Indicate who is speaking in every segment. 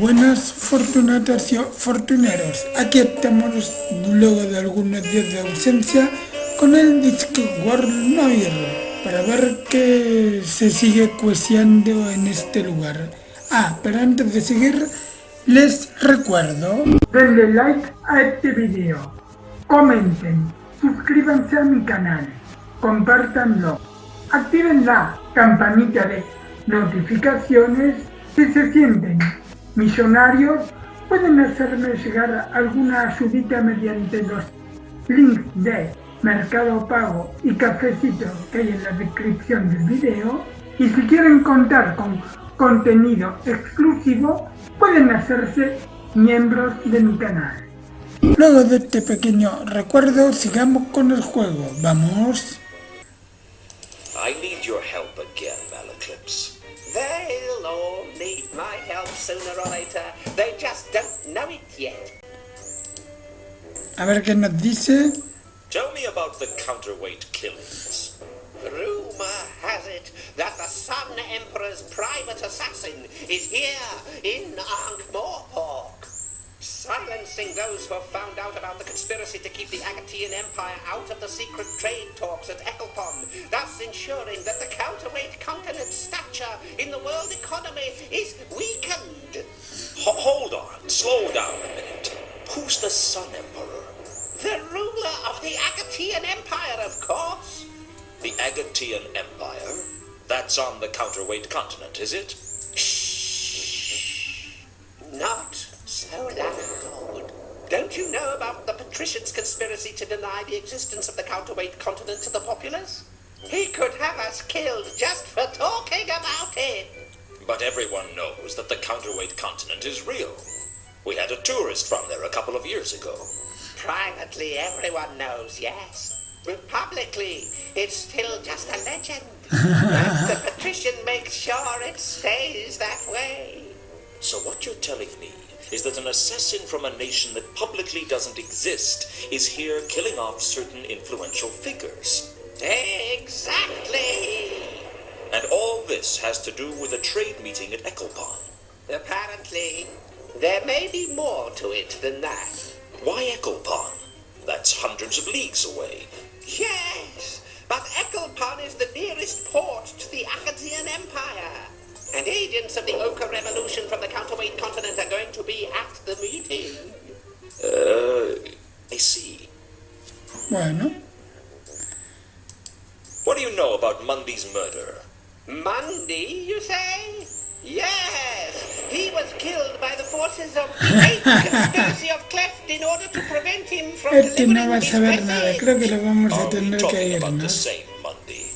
Speaker 1: buenas fortunatas y fortuneros. Aquí estamos luego de algunos días de ausencia con el Discworld Noir para ver qué se sigue cueciendo en este lugar. Pero antes de seguir, les recuerdo: denle like a este video, comenten, suscríbanse a mi canal, compártanlo, activen la campanita de notificaciones. Si se sienten millonarios, pueden hacerme llegar alguna ayudita mediante los links de Mercado Pago y cafecito que hay en la descripción del video. Y si quieren contar con contenido exclusivo, pueden hacerse miembros de mi canal. Luego de este pequeño recuerdo, sigamos con el juego. ¡Vamos!
Speaker 2: I need your help again, Malaclips.
Speaker 3: They'll all need my help sooner or later. They just don't know it yet.
Speaker 1: A ver qué nos dice.
Speaker 2: Tell me about the counterweight killings.
Speaker 3: Rumor has it that the Sun Emperor's private assassin is here in Ankh-Morpork, silencing those who have found out about the conspiracy to keep the Agatean Empire out of the secret trade talks at Ecclepon, thus ensuring that the counterweight continent's stature in the world economy is weakened.
Speaker 2: Hold on, slow down a minute. Who's the Sun Emperor?
Speaker 3: The ruler of the Agatean Empire, of course.
Speaker 2: The Agatean Empire? That's on the counterweight continent, is it?
Speaker 3: Shh. Not so loud. Don't you know about the patrician's conspiracy to deny the existence of the counterweight continent to the populace? He could have us killed just for talking about it.
Speaker 2: But everyone knows that the counterweight continent is real. We had a tourist from there a couple of years ago.
Speaker 3: Privately, everyone knows, yes. But publicly, it's still just a legend. And the patrician makes sure it stays that way.
Speaker 2: So what you're telling me is that an assassin from a nation that publicly doesn't exist is here killing off certain influential figures.
Speaker 3: Exactly!
Speaker 2: And all this has to do with a trade meeting at Ecclepon.
Speaker 3: Apparently, there may be more to it than that.
Speaker 2: Why Ecclepon? That's hundreds of leagues away.
Speaker 3: Yes, but Ecclepon is the nearest port to the Agatean Empire. And agents of the Ochre Revolution from the counterweight continent are going to be at the meeting.
Speaker 2: I see.
Speaker 1: Bueno.
Speaker 2: What do you know about Mundy's murder?
Speaker 3: Mundy, you say? Yes, he was killed by the forces of the Eighth Conspiracy of Cleft in order to prevent him from
Speaker 1: Este no
Speaker 3: delivering
Speaker 1: va a
Speaker 3: his
Speaker 1: saber nada.
Speaker 3: message.
Speaker 1: Creo que lo vamos a
Speaker 2: Are we
Speaker 1: tener que
Speaker 2: talking about the
Speaker 1: irnos.
Speaker 2: same Mundy?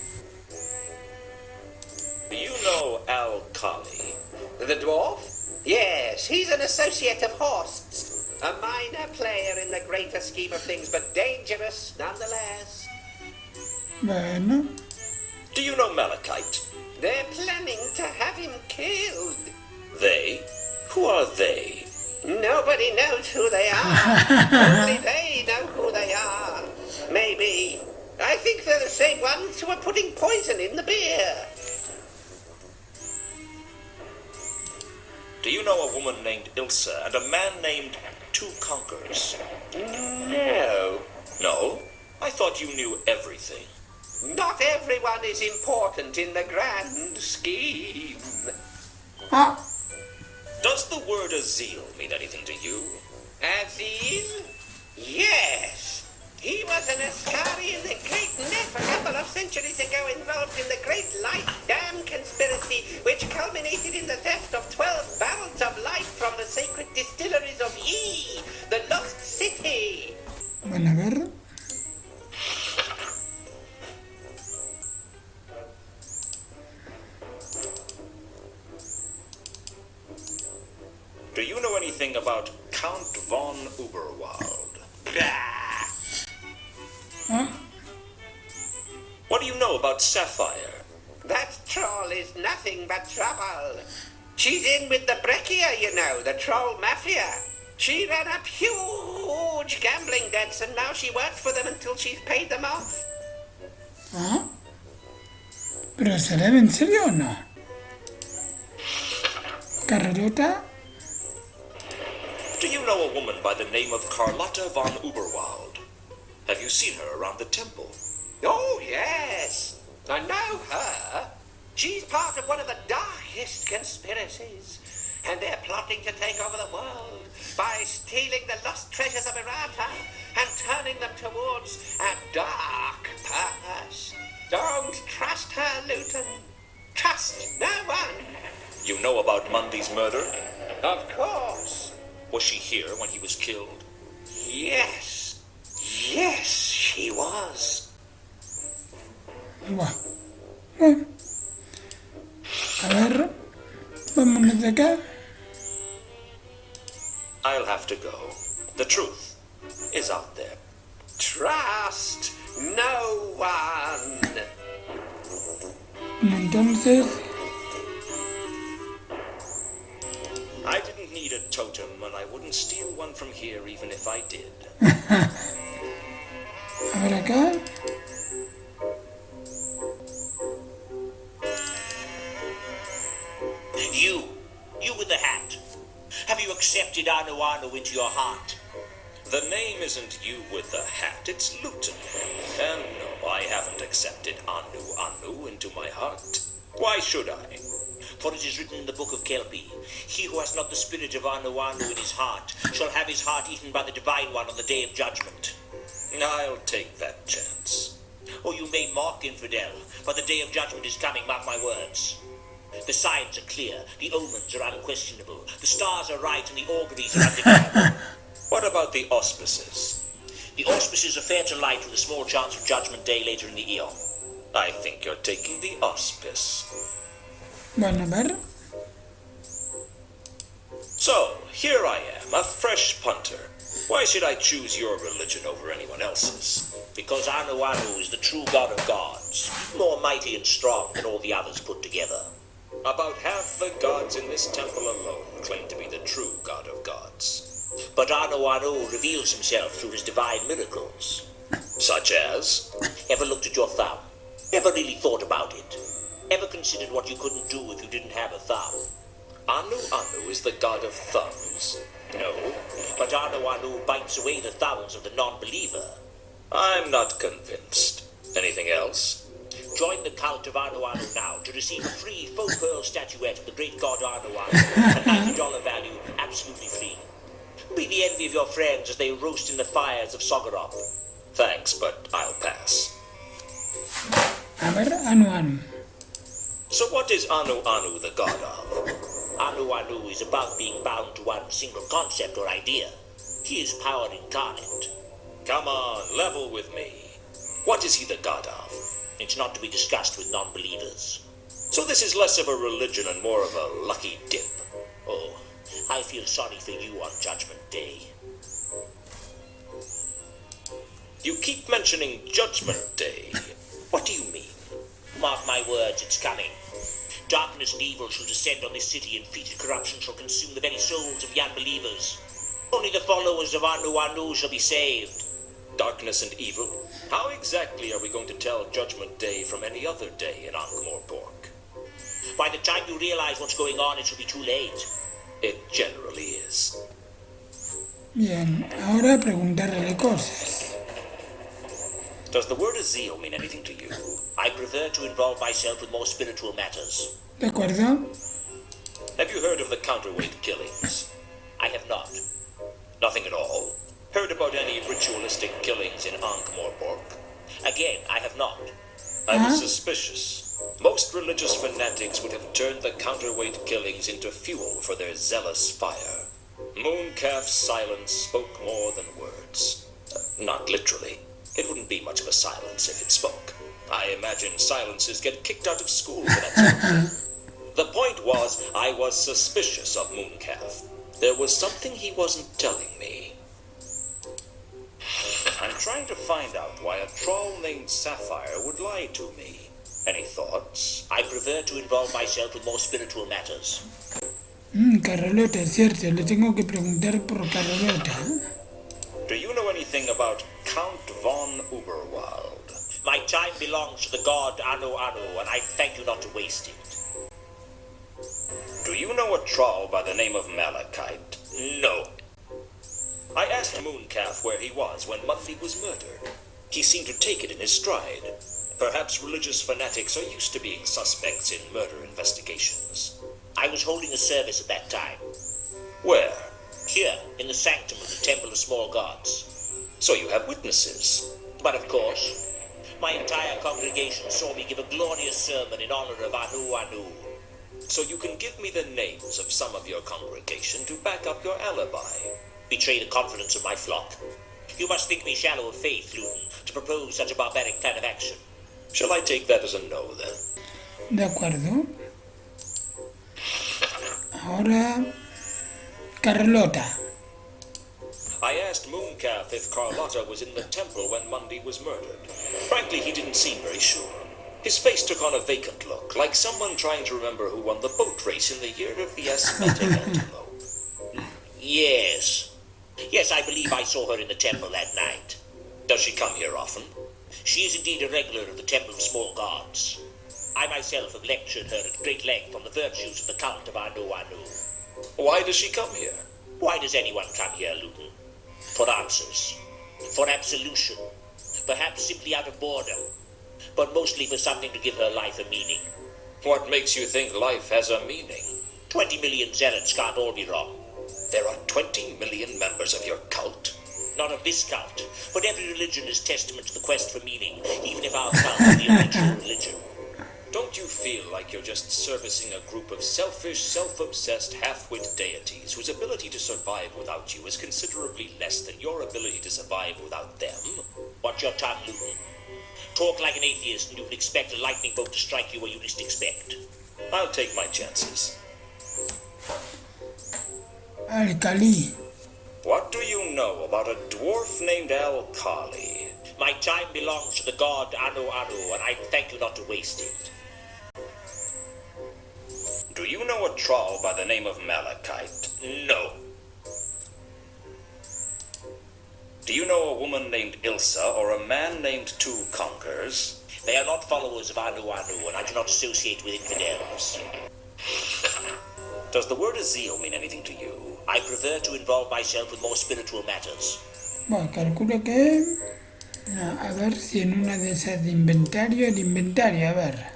Speaker 2: Do you know Al Kali?
Speaker 3: The dwarf? Yes, he's an associate of Horst's. A minor player in the greater scheme of things, but dangerous nonetheless.
Speaker 1: Bueno.
Speaker 2: Do you know Malachite?
Speaker 3: They're planning to have him killed.
Speaker 2: They? Who are they?
Speaker 3: Nobody knows who they are. Only they know who they are. Maybe. I think they're the same ones who are putting poison in the beer.
Speaker 2: Do you know a woman named Ilsa and a man named Two Conkers?
Speaker 3: No.
Speaker 2: No? I thought you knew everything.
Speaker 3: Not everyone is important in the grand scheme.
Speaker 2: Does the word Azil mean anything to you?
Speaker 3: Azil? Yes. He was an Ascari in the Great Neff a couple of centuries ago, involved in the Great Light Dam conspiracy, which culminated in the theft of 12 barrels of light from the sacred distilleries of E, the Lost City.
Speaker 1: Bueno, a ver.
Speaker 2: Do you know anything about Count von Uberwald? What do you know about Sapphire?
Speaker 3: That troll is nothing but trouble. She's in with the Breccia, you know, the troll mafia. She ran up huge gambling debts and now she works for them until she's paid them off.
Speaker 1: ¿Pero será en serio o no? ¿Carrerota?
Speaker 2: Do you know a woman by the name of Carlotta von Uberwald? Have you seen her around the temple?
Speaker 3: Oh, yes. I know her. She's part of one of the darkest conspiracies. And they're plotting to take over the world by stealing the lost treasures of Irata and turning them towards a dark purpose. Don't trust her, Luton. Trust no one.
Speaker 2: You know about Mundy's murder?
Speaker 3: Of course.
Speaker 2: Was she here when he was killed?
Speaker 3: Yes. Yes, she was.
Speaker 1: Wow. Bueno. A ver. Vámonos de acá.
Speaker 2: I'll have to go. The truth is out there.
Speaker 3: Trust no one.
Speaker 1: Entonces.
Speaker 2: I didn't need a totem, and I wouldn't steal one from here even if I did.
Speaker 1: A ver acá.
Speaker 4: You with the hat. Have you accepted Anu into your heart?
Speaker 2: The name isn't you with the hat, it's Luton. And no, I haven't accepted Anu into my heart. Why should I?
Speaker 4: For it is written in the book of Kelpie, he who has not the spirit of Anu in his heart shall have his heart eaten by the Divine One on the day of judgment.
Speaker 2: I'll take that chance.
Speaker 4: Or you may mock, infidel, but the day of judgment is coming, mark my words. The signs are clear, the omens are unquestionable, the stars are right and the auguries are undeniable.
Speaker 2: What about the auspices?
Speaker 4: The auspices are fair to light with a small chance of judgment day later in the eon.
Speaker 2: I think you're taking the auspice.
Speaker 1: Bueno, a ver.
Speaker 2: So, here I am, a fresh punter. Why should I choose your religion over anyone else's?
Speaker 4: Because Anu is the true god of gods, more mighty and strong than all the others put together.
Speaker 2: About half the gods in this temple alone claim to be the true god of gods.
Speaker 4: But Anu reveals himself through his divine miracles.
Speaker 2: Such as?
Speaker 4: Ever looked at your thumb? Ever really thought about it? Ever considered what you couldn't do if you didn't have a thumb?
Speaker 2: Anu is the god of thumbs.
Speaker 4: No, but Anu bites away the thumbs of the non-believer.
Speaker 2: I'm not convinced. Anything else?
Speaker 4: Join the cult of Anu now to receive a free faux pearl statuette of the great god Anu, a $90 value, absolutely free. Be the envy of your friends as they roast in the fires of Sogorop.
Speaker 2: Thanks, but I'll pass.
Speaker 1: A ver, Anu.
Speaker 2: So what is Anu the god of?
Speaker 4: Anu is above being bound to one single concept or idea. He is power incarnate.
Speaker 2: Come on, level with me. What is he the god of?
Speaker 4: It's not to be discussed with non-believers.
Speaker 2: So this is less of a religion and more of a lucky dip.
Speaker 4: Oh, I feel sorry for you on Judgment Day.
Speaker 2: You keep mentioning Judgment Day. What do you mean?
Speaker 4: Mark my words, it's coming. Darkness and evil shall descend on this city, and fetid corruption shall consume the very souls of the unbelievers. Only the followers of Anu shall be saved.
Speaker 2: Darkness and evil? How exactly are we going to tell Judgment Day from any other day in Ankh-Morpork?
Speaker 4: By the time you realize what's going on, it shall be too late.
Speaker 2: It generally is.
Speaker 1: Bien, ahora preguntarle cosas.
Speaker 2: Does the word Azil mean anything to you?
Speaker 4: I prefer to involve myself with more spiritual matters.
Speaker 1: ¿De acuerdo?
Speaker 2: Have you heard of the counterweight killings?
Speaker 4: I have not.
Speaker 2: Nothing at all? Heard about any ritualistic killings in Ankh-Morpork?
Speaker 4: Again, I have not.
Speaker 2: I was suspicious. Most religious fanatics would have turned the counterweight killings into fuel for their zealous fire. Mooncalf's silence spoke more than words. Not literally. It wouldn't be much of a silence if it spoke. I imagine silences get kicked out of school for that sort of thing. The point was, I was suspicious of Mooncalf. There was something he wasn't telling me. I'm trying to find out why a troll named Sapphire would lie to me. Any thoughts?
Speaker 4: I prefer to involve myself with more spiritual matters.
Speaker 1: Carolota, es cierto, le tengo que preguntar por Carolota.
Speaker 2: Do you know anything about Count von Uberwald?
Speaker 4: My time belongs to the god Anu, and I thank you not to waste it.
Speaker 2: Do you know a troll by the name of Malachite?
Speaker 4: No.
Speaker 2: I asked Mooncalf where he was when Monday was murdered. He seemed to take it in his stride. Perhaps religious fanatics are used to being suspects in murder investigations.
Speaker 4: I was holding a service at that time.
Speaker 2: Where?
Speaker 4: Here, in the sanctum of the Temple of Small Gods.
Speaker 2: So you have witnesses.
Speaker 4: But of course, my entire congregation saw me give a glorious sermon in honor of Anu Anu.
Speaker 2: So you can give me the names of some of your congregation to back up your alibi.
Speaker 4: Betray the confidence of my flock. You must think me shallow of faith, Luton, to propose such a barbaric plan of action.
Speaker 2: Shall I take that as a no, then?
Speaker 1: De acuerdo. Ahora, Carlota.
Speaker 2: I asked Mooncalf if Carlotta was in the temple when Monday was murdered. Frankly, he didn't seem very sure. His face took on a vacant look, like someone trying to remember who won the boat race in the year of the asthmatic antelope.
Speaker 4: Yes. Yes, I believe I saw her in the temple that night.
Speaker 2: Does she come here often?
Speaker 4: She is indeed a regular of the Temple of Small Gods. I myself have lectured her at great length on the virtues of the cult of Anu Anu.
Speaker 2: Why does she come here?
Speaker 4: Why does anyone come here, Luton? For answers. For absolution. Perhaps simply out of boredom. But mostly for something to give her life a meaning.
Speaker 2: What makes you think life has a meaning?
Speaker 4: 20 million zealots can't all be wrong.
Speaker 2: There are 20 million members of your cult?
Speaker 4: Not of this cult, but every religion is testament to the quest for meaning, even if our cult is the only true religion.
Speaker 2: Don't you feel like you're just servicing a group of selfish, self-obsessed, half-wit deities whose ability to survive without you is considerably less than your ability to survive without them?
Speaker 4: Watch your tongue, Luton. Talk like an atheist and you would expect a lightning bolt to strike you where you least expect.
Speaker 2: I'll take my chances.
Speaker 1: Alcali.
Speaker 2: What do you know about a dwarf named Alkali?
Speaker 4: My time belongs to the god Anu Anu, and I thank you not to waste it.
Speaker 2: Do you know a troll by the name of Malachite?
Speaker 4: No.
Speaker 2: Do you know a woman named Ilsa or a man named Two Conkers?
Speaker 4: They are not followers of Anu Anu, and I do not associate with infidels.
Speaker 2: Does the word Azil mean anything to you?
Speaker 4: I prefer to involve myself with more spiritual matters.
Speaker 1: Bueno, calculo que... No, a ver si en una de esas de inventario, el inventario, a ver.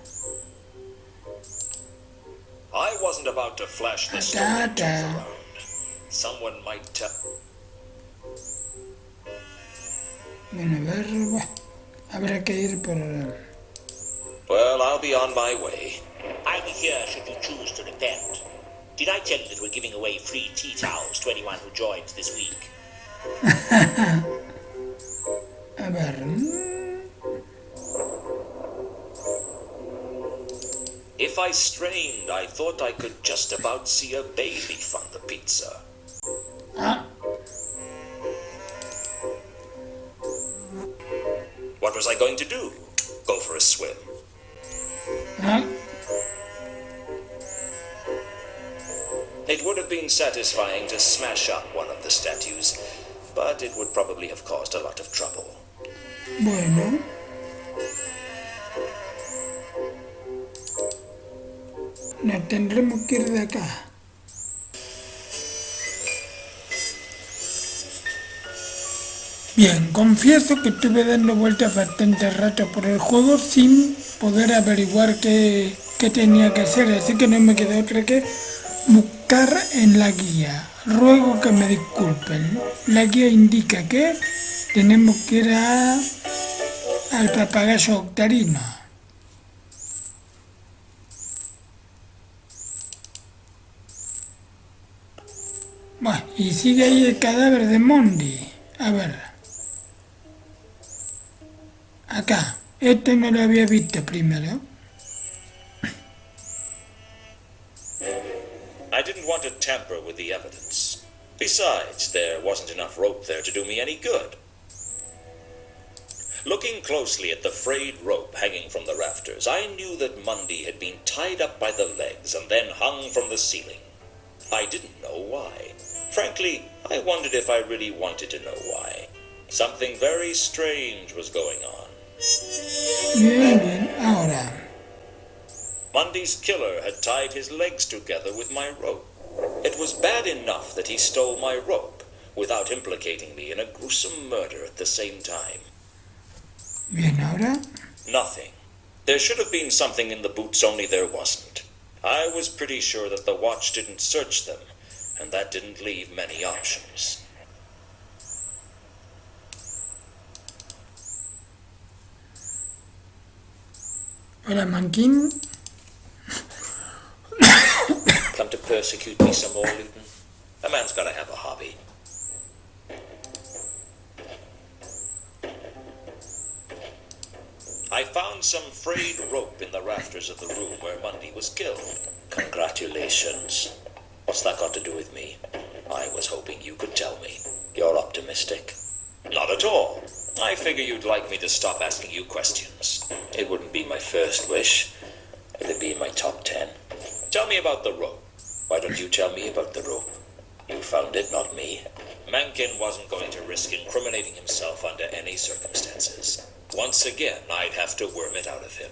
Speaker 2: I wasn't about to flash the story around. Someone might tell...
Speaker 1: Bueno, a ver, bueno, habrá que ir por...
Speaker 2: Well, I'll be on my way.
Speaker 4: I'll be here should you choose to repent. Did I tell you that we're giving away free tea towels to anyone who joins this week?
Speaker 1: A ver...
Speaker 2: If I strained, I thought I could just about see a bay leaf on the pizza.
Speaker 1: Ah,
Speaker 2: What was I going to do? Go for a swim?
Speaker 1: ah,
Speaker 2: It would have been satisfying to smash up one of the statues, but it would probably have caused a lot of trouble.
Speaker 1: bueno. Nos tendremos que ir de acá. Bien, confieso que estuve dando vueltas bastante rato por el juego sin poder averiguar qué tenía que hacer, así que no me quedó otra que buscar en la guía. Ruego que me disculpen. La guía indica que tenemos que ir al papagayo octarino. Bueno, y sigue ahí el cadáver de Mondi. A ver. Acá. Este no lo había visto primero.
Speaker 2: I didn't want to tamper with the evidence. Besides, there wasn't enough rope there to do me any good. Looking closely at the frayed rope hanging from the rafters, I knew that Monday had been tied up by the legs and then hung from the ceiling. I didn't know why. Frankly, I wondered if I really wanted to know why. Something very strange was going on.
Speaker 1: Bien, bien. Ahora.
Speaker 2: Monday's killer had tied his legs together with my rope. It was bad enough that he stole my rope, without implicating me in a gruesome murder at the same time.
Speaker 1: Bien, ahora.
Speaker 2: Nothing. There should have been something in the boots, only there wasn't. I was pretty sure that the watch didn't search them, and that didn't leave many options.
Speaker 1: Hola, Mankin.
Speaker 2: Come to persecute me some more, Luton? A man's gotta have a hobby. I found some frayed rope in the rafters of the room where Mundy was killed. Congratulations. What's that got to do with me? I was hoping you could tell me. You're optimistic. Not at all. I figure you'd like me to stop asking you questions. It wouldn't be my first wish. It'd be in my top 10. Tell me about the rope. Why don't you tell me about the rope? You found it, not me. Mencken wasn't going to risk incriminating himself under any circumstances. Once again, I'd have to worm it out of him.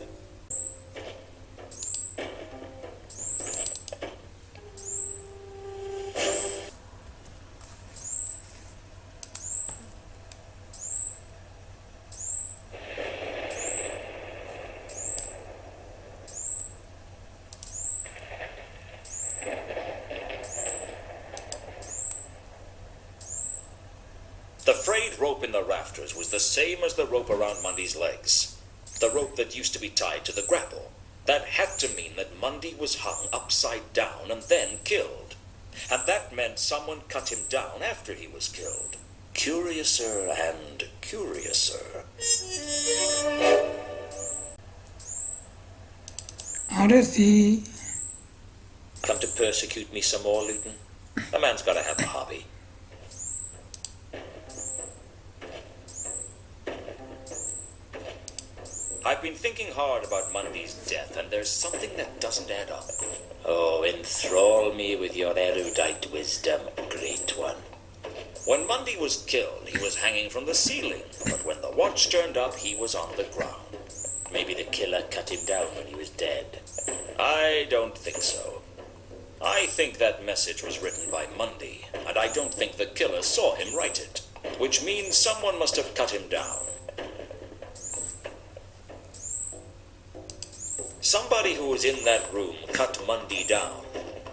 Speaker 2: The frayed rope in the rafters was the same as the rope around Mundy's legs. The rope that used to be tied to the grapple. That had to mean that Mundy was hung upside down and then killed. And that meant someone cut him down after he was killed. Curiouser and curiouser.
Speaker 1: Ahora sí.
Speaker 2: Come to persecute me some more, Luton? A man's gotta have a hobby. I've been thinking hard about Mundy's death, and there's something that doesn't add up. Oh, enthrall me with your erudite wisdom, great one. When Mundy was killed, he was hanging from the ceiling, but when the watch turned up, he was on the ground. Maybe the killer cut him down when he was dead. I don't think so. I think that message was written by Mundy, and I don't think the killer saw him write it, which means someone must have cut him down. Somebody who was in that room cut Mundy down.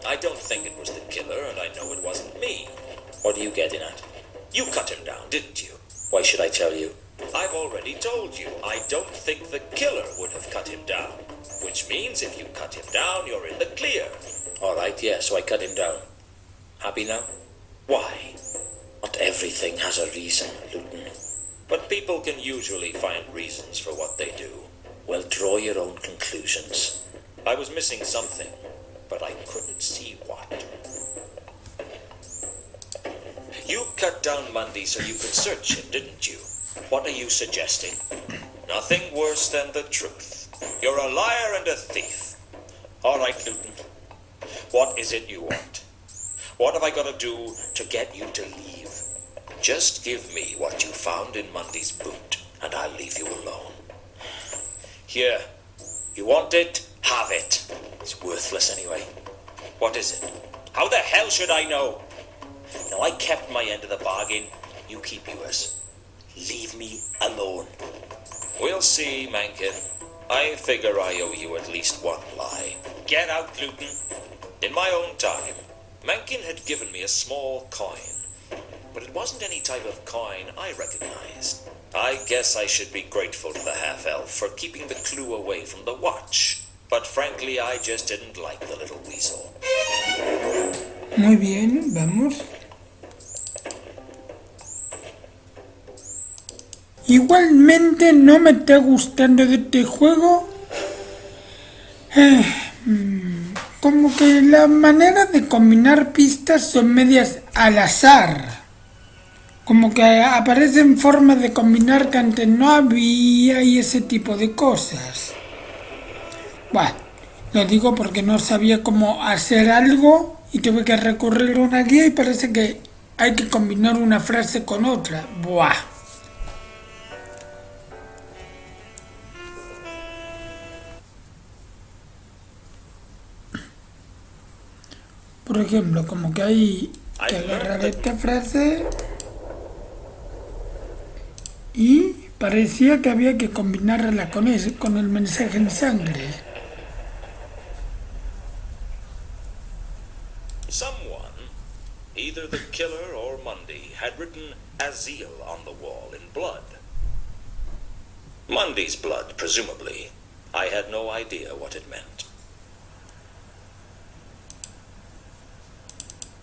Speaker 2: I don't think it was the killer, and I know it wasn't me. What are you getting at? You cut him down, didn't you? Why should I tell you? I've already told you, I don't think the killer would have cut him down. Which means if you cut him down, you're in the clear. All right, yeah, so I cut him down. Happy now? Why? Not everything has a reason, Luton. But people can usually find reasons for what they do. Well, draw your own conclusions. I was missing something, but I couldn't see what. You cut down Mundy so you could search him, didn't you? What are you suggesting? Nothing worse than the truth. You're a liar and a thief. All right, Luton. What is it you want? What have I got to do to get you to leave? Just give me what you found in Mundy's boot, and I'll leave you alone. Here, you want it? Have it. It's worthless anyway. What is it? How the hell should I know? Now, I kept my end of the bargain. You keep yours. Leave me alone. We'll see, Mencken. I figure I owe you at least one lie. Get out, Luton. In my own time, Mencken had given me a small coin. But it wasn't any type of coin I recognized. I guess I should be grateful to the half-elf for keeping the clue away from the watch. But frankly, I just didn't like the little weasel.
Speaker 1: Muy bien, vamos. Igualmente no me está gustando de este juego. Como que la manera de combinar pistas son medias al azar. Como que aparecen formas de combinar que antes no había y ese tipo de cosas. Bueno, lo digo porque no sabía cómo hacer algo y tuve que recurrir a una guía y parece que hay que combinar una frase con otra. Buah. Por ejemplo, como que hay
Speaker 2: I
Speaker 1: que agarrar
Speaker 2: learned that
Speaker 1: esta frase y parecía que había que combinarla con el mensaje en sangre.
Speaker 2: someone, either the killer or Mundy, had written Azil on the wall in blood. Mundy's blood, presumably. I had no idea what it meant.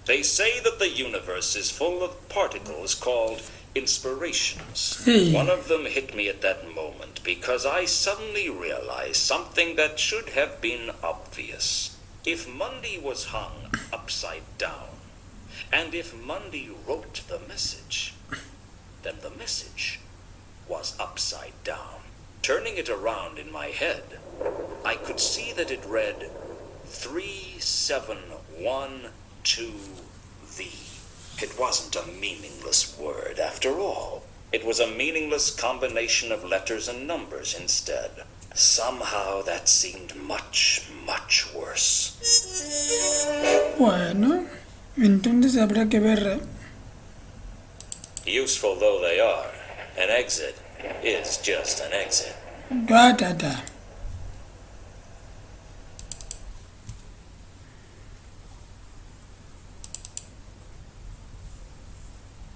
Speaker 2: They say that the universe is full of particles called inspirations.
Speaker 1: Sí.
Speaker 2: One of them hit me at that moment because I suddenly realized something that should have been obvious. If Mundy was hung upside down, and if Mundy wrote the message, then the message was upside down. Turning it around in my head, I could see that it read 3712V. It wasn't a meaningless word after all. It was a meaningless combination of letters and numbers instead. Somehow that seemed much, much worse.
Speaker 1: Bueno, entonces habrá que ver.
Speaker 2: Useful though they are, an exit is just an exit.
Speaker 1: Ta, ta, ta.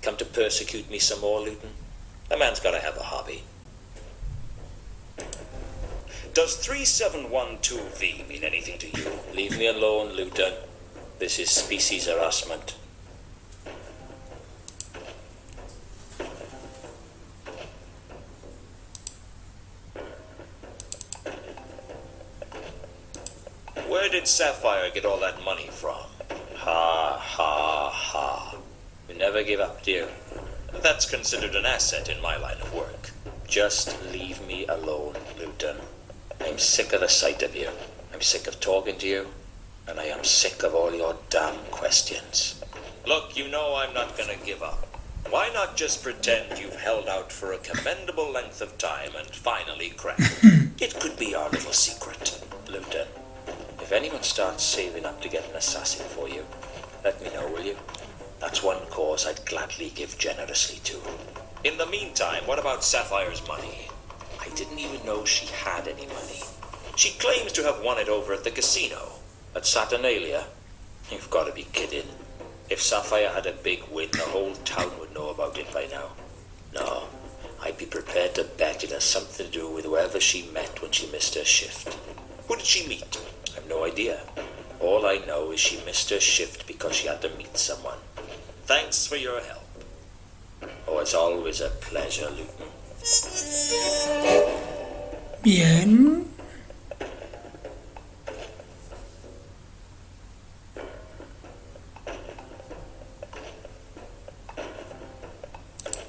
Speaker 2: Come to persecute me some more, Luton? A man's gotta have a hobby. Does 3712V mean anything to you? Leave me alone, Luton. This is species harassment. Where did Sapphire get all that money from? Ha, ha, ha. You never give up, do you? That's considered an asset in my line of work. Just leave me alone, Luton. I'm sick of the sight of you. I'm sick of talking to you. And I am sick of all your damn questions. Look, you know I'm not gonna give up. Why not just pretend you've held out for a commendable length of time and finally crack? It could be our little secret, Luton. If anyone starts saving up to get an assassin for you, let me know, will you? That's one cause I'd gladly give generously to. In the meantime, what about Sapphire's money? I didn't even know she had any money. She claims to have won it over at the casino, at Saturnalia. You've got to be kidding. If Sapphire had a big win, the whole town would know about it by now. No, I'd be prepared to bet it has something to do with whoever she met when she missed her shift. Who did she meet? I've no idea. All I know is she missed her shift because she had to meet someone. Thanks for your help. Oh, it's always a pleasure, Luton.
Speaker 1: Bien.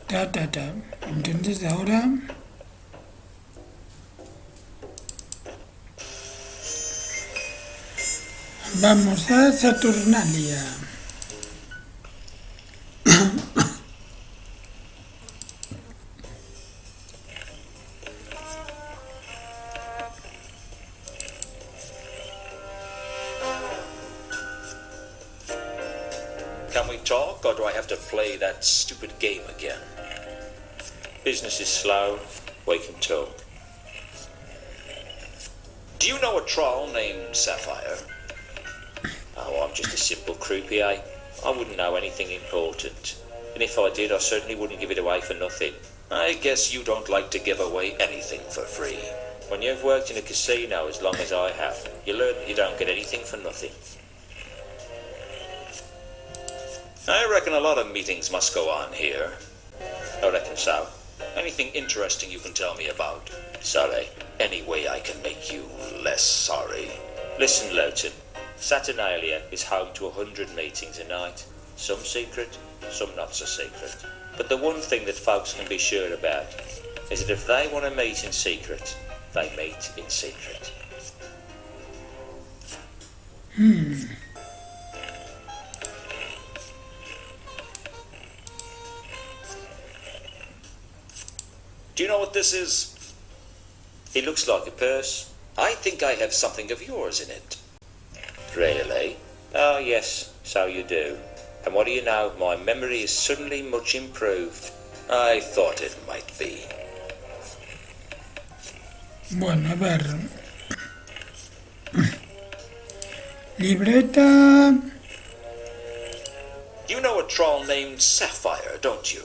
Speaker 1: Ta, ta, ta. Entonces ahora vamos a Saturnalia.
Speaker 2: Can we talk, or do I have to play that stupid game again? Business is slow. We can talk. Do you know a troll named Sapphire? Oh, I'm just a simple croupier. I wouldn't know anything important. And if I did, I certainly wouldn't give it away for nothing. I guess you don't like to give away anything for free. When you've worked in a casino as long as I have, you learn that you don't get anything for nothing. I reckon a lot of meetings must go on here. I reckon so. Anything interesting you can tell me about? Sorry. Any way I can make you less sorry. Listen, Lowton. Saturnalia is home to 100 meetings a night. Some secret, some not so secret. But the one thing that folks can be sure about is that if they want to meet in secret, they meet in secret. Do you know what this is? It looks like a purse. I think I have something of yours in it. Really? Oh yes, so you do. And what do you know, my memory is suddenly much improved. I thought it might be.
Speaker 1: Bueno, a ver. Libreta.
Speaker 2: You know a troll named Sapphire, don't you?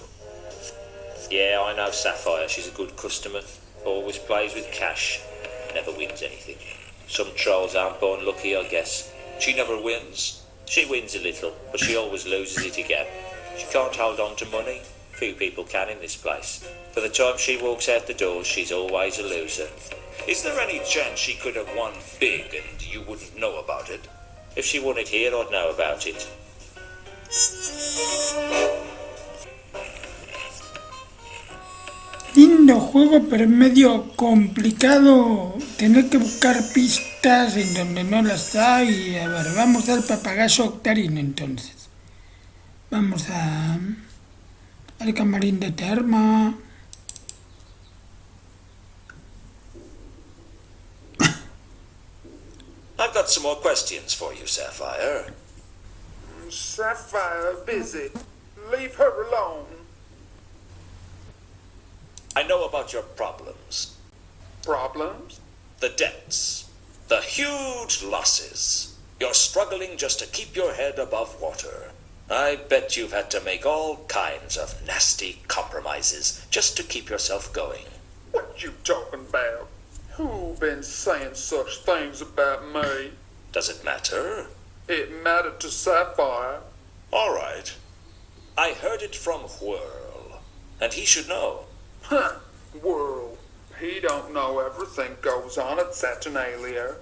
Speaker 2: Yeah, I know Sapphire. She's a good customer. Always plays with cash. Never wins anything. Some trolls aren't born lucky, I guess. She never wins. She wins a little, but she always loses it again. She can't hold on to money. Few people can in this place. By the time she walks out the door, she's always a loser. Is there any chance she could have won big and you wouldn't know about it? If she won it here, I'd know about it.
Speaker 1: Lindo juego, pero es medio complicado tener que buscar pistas en donde no las hay. A ver, vamos al papagayo octarino entonces. Vamos al camarín de Terma.
Speaker 2: I've got some more questions for you, Sapphire.
Speaker 5: Sapphire busy. Leave her alone.
Speaker 2: I know about your problems.
Speaker 5: Problems?
Speaker 2: The debts. The huge losses. You're struggling just to keep your head above water. I bet you've had to make all kinds of nasty compromises just to keep yourself going.
Speaker 5: What you talking about? Who been saying such things about me?
Speaker 2: Does it matter?
Speaker 5: It mattered to Sapphire.
Speaker 2: All right. I heard it from Whirl, and he should know.
Speaker 5: Huh. World. He don't know everything goes on at Saturnalia.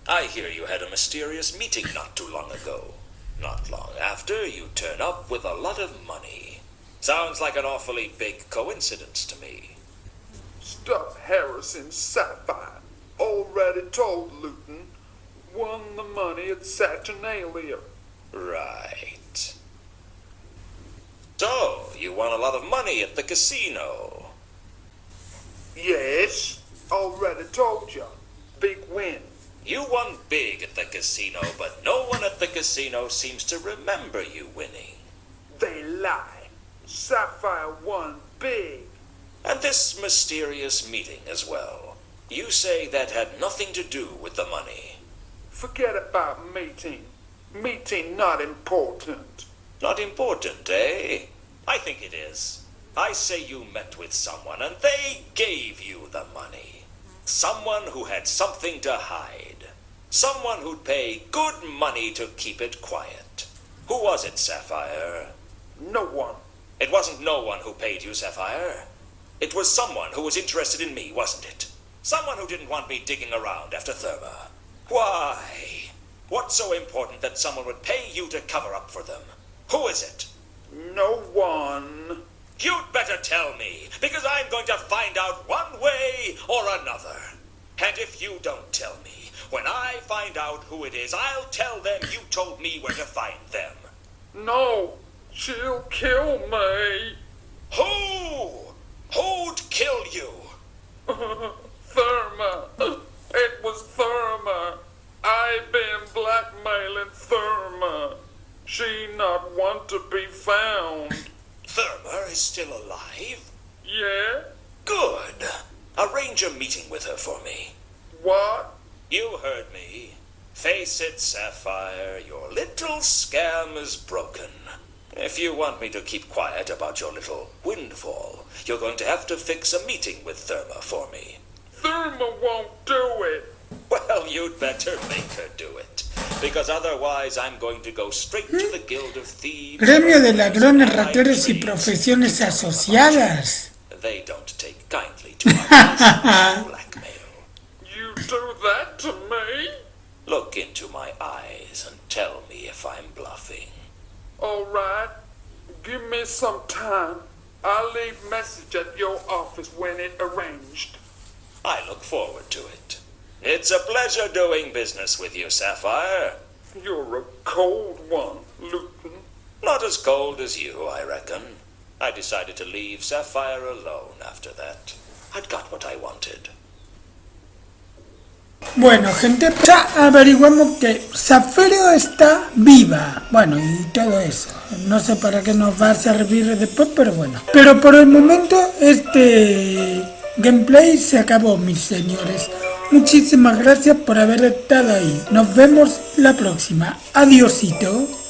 Speaker 2: I hear you had a mysterious meeting not too long ago. Not long after, you turn up with a lot of money. Sounds like an awfully big coincidence to me.
Speaker 5: Stuff Harrison Sapphire. Already told Luton. Won the money at Saturnalia.
Speaker 2: Right. So, you won a lot of money at the casino.
Speaker 5: Yes. Already told you. Big win.
Speaker 2: You won big at the casino, but no one at the casino seems to remember you winning.
Speaker 5: They lie. Sapphire won big.
Speaker 2: And this mysterious meeting as well. You say that had nothing to do with the money.
Speaker 5: Forget about meeting. Meeting not important.
Speaker 2: Not important, eh? I think it is. I say you met with someone and they gave you the money. Someone who had something to hide. Someone who'd pay good money to keep it quiet. Who was it, Sapphire?
Speaker 5: No one.
Speaker 2: It wasn't no one who paid you, Sapphire. It was someone who was interested in me, wasn't it? Someone who didn't want me digging around after Therma. Why? What's so important that someone would pay you to cover up for them? Who is it?
Speaker 5: No one.
Speaker 2: You'd better tell me, because I'm going to find out one way or another. And if you don't tell me, when I find out who it is, I'll tell them you told me where to find them.
Speaker 5: No, she'll kill me.
Speaker 2: Who? Who'd kill you?
Speaker 5: Therma. It was Therma. I've been blackmailing Therma. She not want to be found.
Speaker 2: Therma is still alive?
Speaker 5: Yeah?
Speaker 2: Good. Arrange a meeting with her for me.
Speaker 5: What?
Speaker 2: You heard me. Face it, Sapphire, your little scam is broken. If you want me to keep quiet about your little windfall, you're going to have to fix a meeting with Therma for me.
Speaker 5: Therma won't do it.
Speaker 2: Well, you'd better make her do it, because otherwise I'm going to go straight to the Guild of Thieves.
Speaker 1: Gremio de ladrones, rateros y profesiones asociadas.
Speaker 2: They don't take kindly to our blackmail.
Speaker 5: You do that to me?
Speaker 2: Look into my eyes and tell me if I'm bluffing.
Speaker 5: All right. Give me some time. I'll leave message at your office when it arranged.
Speaker 2: I look forward to it. It's a pleasure doing business with you, Sapphire.
Speaker 5: You're a cold one, Luton.
Speaker 2: Not as cold as you, I reckon. I decided to leave Sapphire alone after that. I'd got what I wanted.
Speaker 1: Bueno, gente, ya averiguamos que Zafiro está viva. Bueno, y todo eso. No sé para qué nos va a servir después, pero bueno. Pero por el momento, este gameplay se acabó, mis señores. Muchísimas gracias por haber estado ahí. Nos vemos la próxima. Adiosito.